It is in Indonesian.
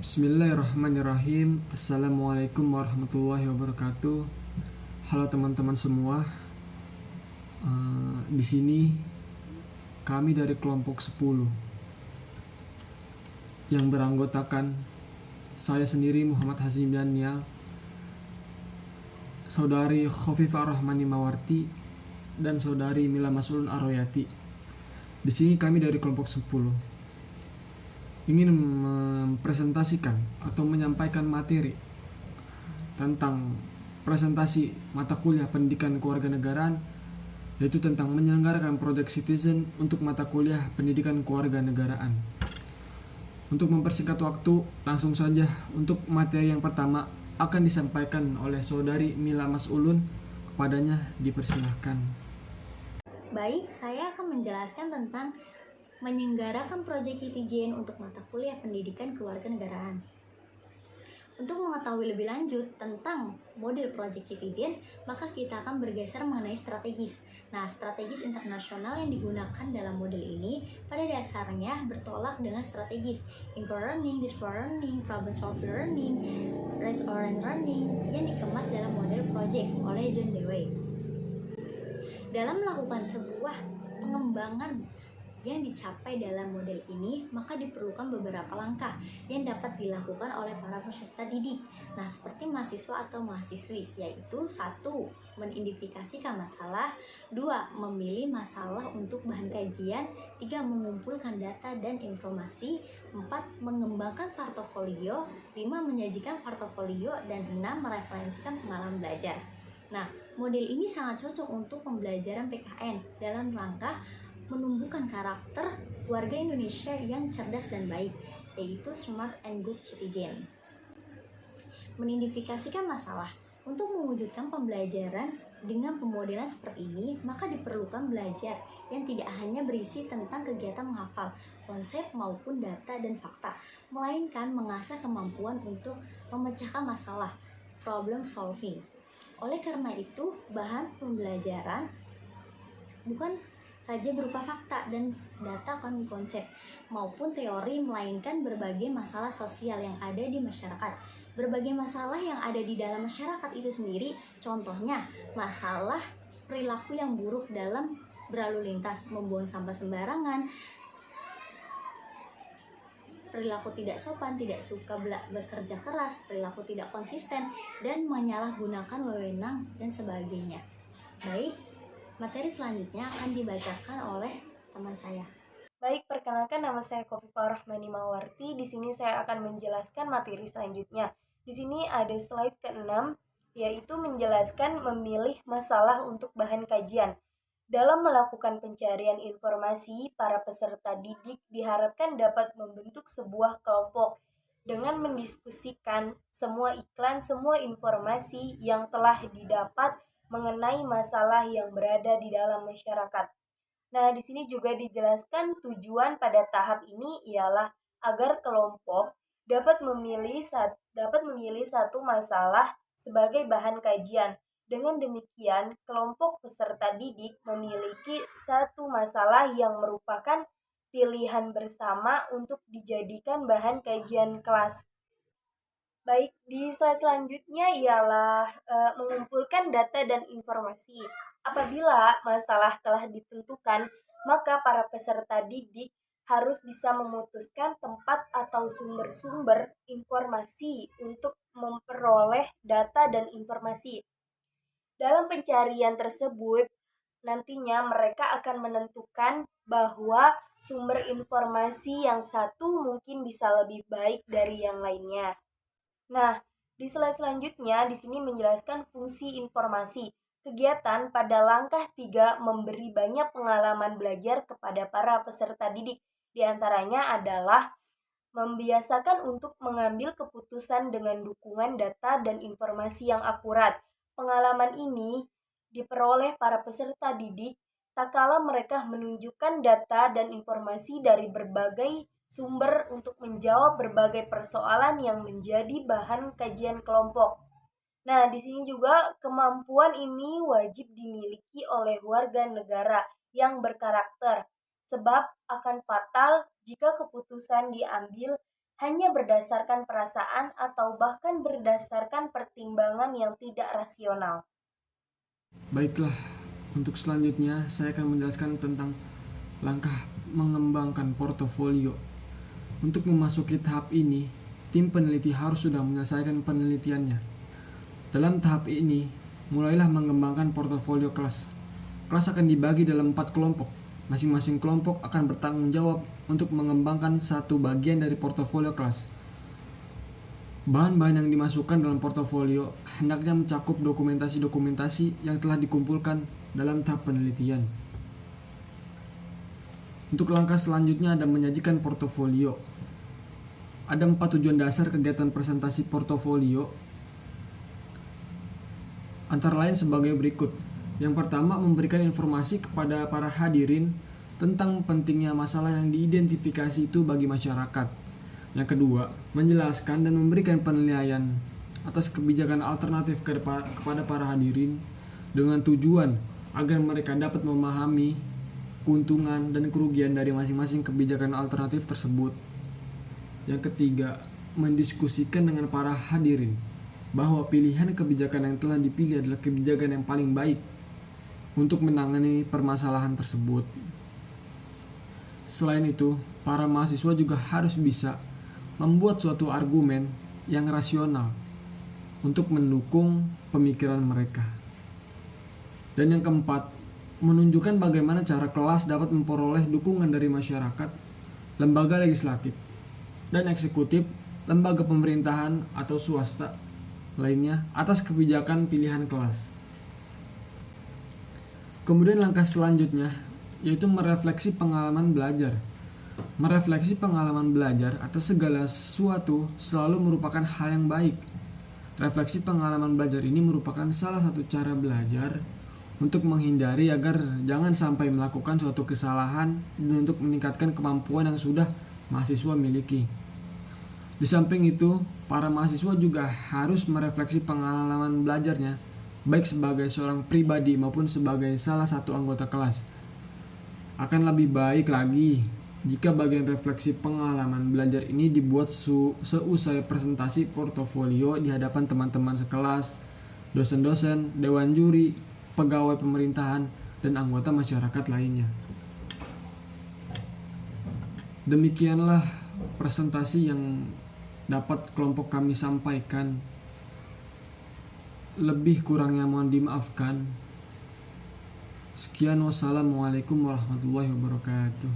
Bismillahirrahmanirrahim. Assalamualaikum warahmatullahi wabarakatuh. Halo teman-teman semua. Di sini kami dari kelompok 10 yang beranggotakan saya sendiri Muhammad Hazim Daniel, saudari Khofifah Rahmani Mawarti, dan saudari Mila Masulun Aroyati. Di sini kami dari kelompok 10 ingin mempresentasikan atau menyampaikan materi tentang presentasi mata kuliah pendidikan kewarganegaraan, yaitu tentang menyelenggarakan proyek citizen untuk mata kuliah pendidikan kewarganegaraan. Untuk mempersingkat waktu, langsung saja untuk materi yang pertama akan disampaikan oleh saudari Mila Masulun. Kepadanya dipersilahkan. Baik, saya akan menjelaskan tentang menyelenggarakan proyek citizen untuk mata kuliah pendidikan kewarganegaraan. Untuk mengetahui lebih lanjut tentang model proyek citizen, maka kita akan bergeser mengenai strategis. Nah, strategis internasional yang digunakan dalam model ini pada dasarnya bertolak dengan strategis inquiry learning, discovery learning, problem solving learning, resonant learning yang dikemas dalam model proyek oleh John Dewey. Dalam melakukan sebuah pengembangan yang dicapai dalam model ini, maka diperlukan beberapa langkah yang dapat dilakukan oleh para peserta didik. Nah, seperti mahasiswa atau mahasiswi, yaitu 1. Mengidentifikasikan masalah, 2. Memilih masalah untuk bahan kajian, 3. Mengumpulkan data dan informasi, 4. Mengembangkan portofolio, 5. Menyajikan portofolio, dan 6. Mereferensikan pengalaman belajar. Nah, model ini sangat cocok untuk pembelajaran PKN dalam rangka menumbuhkan karakter warga Indonesia yang cerdas dan baik, yaitu smart and good citizen. Mengidentifikasikan masalah. Untuk mewujudkan pembelajaran dengan pemodelan seperti ini, maka diperlukan belajar yang tidak hanya berisi tentang kegiatan menghafal konsep maupun data dan fakta, melainkan mengasah kemampuan untuk memecahkan masalah, problem solving. Oleh karena itu, bahan pembelajaran bukan saja berupa fakta dan data konsep maupun teori, melainkan berbagai masalah sosial yang ada di masyarakat. Berbagai masalah yang ada di dalam masyarakat itu sendiri, contohnya masalah perilaku yang buruk dalam berlalu lintas, membuang sampah sembarangan, perilaku tidak sopan, tidak suka bekerja keras, perilaku tidak konsisten, dan menyalahgunakan wewenang dan sebagainya. Baik, materi selanjutnya akan dibacakan oleh teman saya. Baik, perkenalkan nama saya Khofifah Rahmani Mawarti. Di sini saya akan menjelaskan materi selanjutnya. Di sini ada slide ke-6, yaitu menjelaskan memilih masalah untuk bahan kajian. Dalam melakukan pencarian informasi, para peserta didik diharapkan dapat membentuk sebuah kelompok dengan mendiskusikan semua iklan, semua informasi yang telah didapat mengenai masalah yang berada di dalam masyarakat. Nah, di sini juga dijelaskan tujuan pada tahap ini ialah agar kelompok dapat memilih satu masalah sebagai bahan kajian. Dengan demikian, kelompok peserta didik memiliki satu masalah yang merupakan pilihan bersama untuk dijadikan bahan kajian kelas. Baik, di slide selanjutnya ialah mengumpulkan data dan informasi. Apabila masalah telah ditentukan, maka para peserta didik harus bisa memutuskan tempat atau sumber-sumber informasi untuk memperoleh data dan informasi. Dalam pencarian tersebut, nantinya mereka akan menentukan bahwa sumber informasi yang satu mungkin bisa lebih baik dari yang lainnya. Nah, di slide selanjutnya di sini menjelaskan fungsi informasi. Kegiatan pada langkah 3 memberi banyak pengalaman belajar kepada para peserta didik. Di antaranya adalah membiasakan untuk mengambil keputusan dengan dukungan data dan informasi yang akurat. Pengalaman ini diperoleh para peserta didik tak kala mereka menunjukkan data dan informasi dari berbagai sumber untuk menjawab berbagai persoalan yang menjadi bahan kajian kelompok. Nah, di sini juga kemampuan ini wajib dimiliki oleh warga negara yang berkarakter, sebab akan fatal jika keputusan diambil hanya berdasarkan perasaan atau bahkan berdasarkan pertimbangan yang tidak rasional. Baiklah, untuk selanjutnya saya akan menjelaskan tentang langkah mengembangkan portofolio. Untuk memasuki tahap ini, tim peneliti harus sudah menyelesaikan penelitiannya. Dalam tahap ini, mulailah mengembangkan portofolio kelas. Kelas akan dibagi dalam 4 kelompok. Masing-masing kelompok akan bertanggung jawab untuk mengembangkan satu bagian dari portofolio kelas. Bahan-bahan yang dimasukkan dalam portofolio hendaknya mencakup dokumentasi-dokumentasi yang telah dikumpulkan dalam tahap penelitian. Untuk langkah selanjutnya ada menyajikan portofolio. Ada 4 tujuan dasar kegiatan presentasi portofolio, antara lain sebagai berikut. Yang pertama, memberikan informasi kepada para hadirin tentang pentingnya masalah yang diidentifikasi itu bagi masyarakat. Yang kedua, menjelaskan dan memberikan penilaian atas kebijakan alternatif kepada para hadirin dengan tujuan agar mereka dapat memahami keuntungan dan kerugian dari masing-masing kebijakan alternatif tersebut. Yang ketiga, mendiskusikan dengan para hadirin bahwa pilihan kebijakan yang telah dipilih adalah kebijakan yang paling baik untuk menangani permasalahan tersebut. Selain itu, para mahasiswa juga harus bisa membuat suatu argumen yang rasional untuk mendukung pemikiran mereka. Dan yang keempat, menunjukkan bagaimana cara kelas dapat memperoleh dukungan dari masyarakat, lembaga legislatif, dan eksekutif, lembaga pemerintahan atau swasta lainnya atas kebijakan pilihan kelas. Kemudian langkah selanjutnya yaitu merefleksi pengalaman belajar. Merefleksi pengalaman belajar atas segala sesuatu selalu merupakan hal yang baik. Refleksi pengalaman belajar ini merupakan salah satu cara belajar untuk menghindari agar jangan sampai melakukan suatu kesalahan dan untuk meningkatkan kemampuan yang sudah mahasiswa miliki. Di samping itu, para mahasiswa juga harus merefleksi pengalaman belajarnya, baik sebagai seorang pribadi maupun sebagai salah satu anggota kelas. Akan lebih baik lagi jika bagian refleksi pengalaman belajar ini dibuat seusai presentasi portofolio di hadapan teman-teman sekelas, dosen-dosen, dewan juri, pegawai pemerintahan, dan anggota masyarakat lainnya. Demikianlah presentasi yang dapat kelompok kami sampaikan. Lebih kurangnya mohon dimaafkan. Sekian, wassalamualaikum warahmatullahi wabarakatuh.